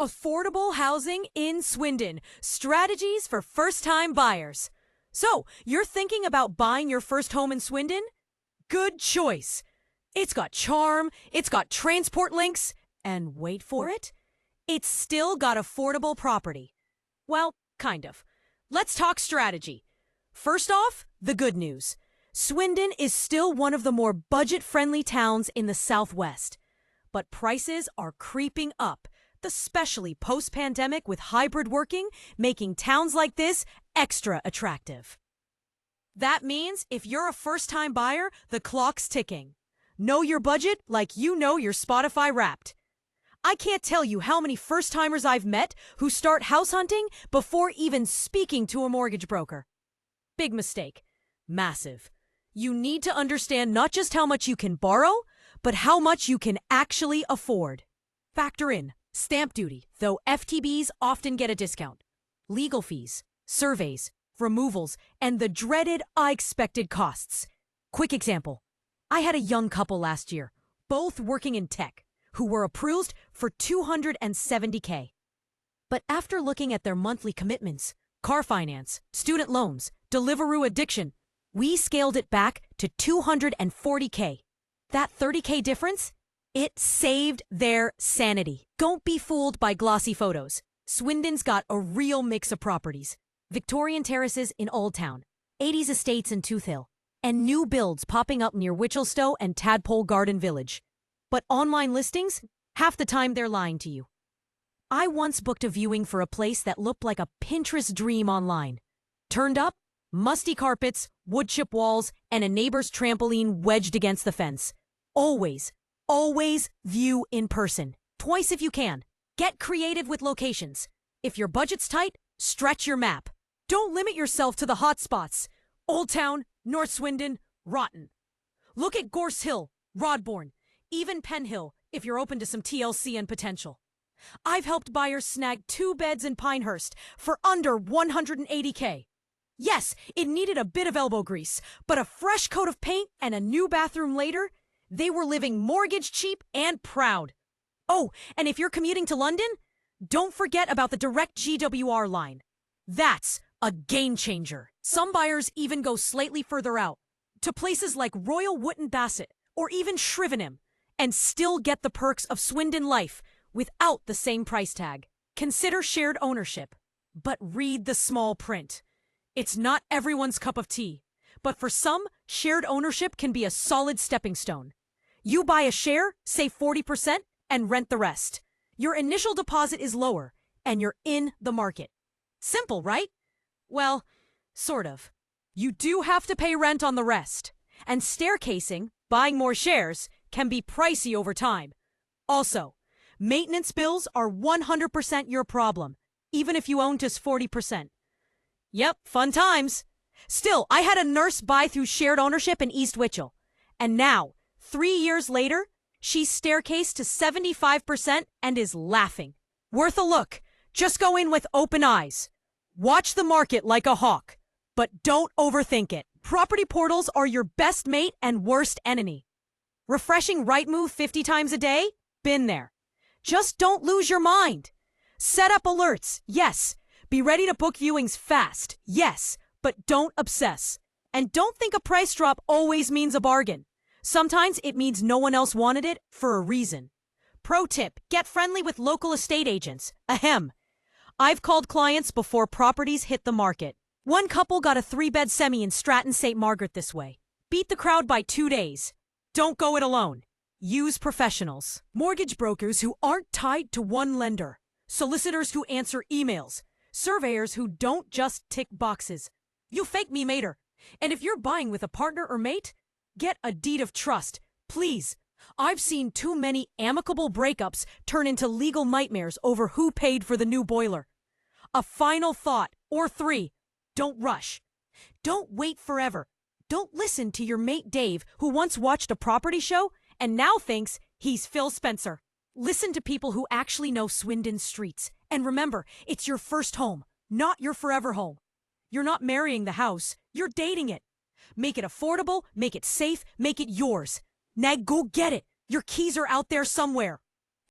Affordable housing in Swindon. Strategies for first-time buyers. So, you're thinking about buying your first home in Swindon? Good choice. It's got charm, it's got transport links, and wait for it, it's still got affordable property. Well, kind of. Let's talk strategy. First off, the good news. Swindon is still one of the more budget-friendly towns in the Southwest. But prices are creeping up, especially post-pandemic with hybrid working, making towns like this extra attractive. That means if you're a first-time buyer, the clock's ticking. Know your budget like you know your Spotify Wrapped. I can't tell you how many first-timers I've met who start house hunting before even speaking to a mortgage broker. Big mistake. Massive. You need to understand not just how much you can borrow, but how much you can actually afford. Factor in stamp duty, though FTBs often get a discount, legal fees, surveys, removals, and the dreaded unexpected costs. Quick example. I had a young couple last year, both working in tech, who were approved for $270K. But after looking at their monthly commitments, car finance, student loans, Deliveroo addiction, we scaled it back to $240K. That $30K difference? It saved their sanity. Don't be fooled by glossy photos. Swindon's got a real mix of properties. Victorian terraces in Old Town, 80s estates in Tooth Hill, and new builds popping up near Wichelstowe and Tadpole Garden Village. But online listings? Half the time they're lying to you. I once booked a viewing for a place that looked like a Pinterest dream online. Turned up, musty carpets, wood chip walls, and a neighbor's trampoline wedged against the fence. Always view in person. Twice if you can. Get creative with locations. If your budget's tight, stretch your map. Don't limit yourself to the hot spots. Old Town, North Swindon, rotten. Look at Gorse Hill, Rodbourne, even Penn Hill if you're open to some TLC and potential. I've helped buyers snag 2 beds in Pinehurst for under $180K. Yes, it needed a bit of elbow grease, but a fresh coat of paint and a new bathroom later, they were living mortgage cheap and proud. Oh, and if you're commuting to London, don't forget about the direct GWR line. That's a game changer. Some buyers even go slightly further out, to places like Royal Wootton Bassett or even Shrivenham, and still get the perks of Swindon life without the same price tag. Consider shared ownership, but read the small print. It's not everyone's cup of tea, but for some, shared ownership can be a solid stepping stone. You buy a share, save 40%, and rent the rest. Your initial deposit is lower, and you're in the market. Simple, right? Well, sort of. You do have to pay rent on the rest. And staircasing, buying more shares, can be pricey over time. Also, maintenance bills are 100% your problem, even if you own just 40%. Yep, fun times. Still, I had a nurse buy through shared ownership in East Witchell. And now, 3 years later, she's staircased to 75% and is laughing. Worth a look. Just go in with open eyes. Watch the market like a hawk, but don't overthink it. Property portals are your best mate and worst enemy. Refreshing Rightmove 50 times a day? Been there. Just don't lose your mind. Set up alerts, yes. Be ready to book viewings fast, yes, but don't obsess. And don't think a price drop always means a bargain. Sometimes it means no one else wanted it for a reason. Pro tip, get friendly with local estate agents. Ahem. I've called clients before properties hit the market. One couple got a 3-bed semi in Stratton St. Margaret this way. Beat the crowd by 2 days. Don't go it alone. Use professionals. Mortgage brokers who aren't tied to one lender. Solicitors who answer emails. Surveyors who don't just tick boxes. You fake me mater. And if you're buying with a partner or mate, get a deed of trust, please. I've seen too many amicable breakups turn into legal nightmares over who paid for the new boiler. A final thought, or 3, don't rush. Don't wait forever. Don't listen to your mate Dave, who once watched a property show and now thinks he's Phil Spencer. Listen to people who actually know Swindon's streets. And remember, it's your first home, not your forever home. You're not marrying the house, you're dating it. Make it affordable, make it safe, make it yours. Now go get it. Your keys are out there somewhere.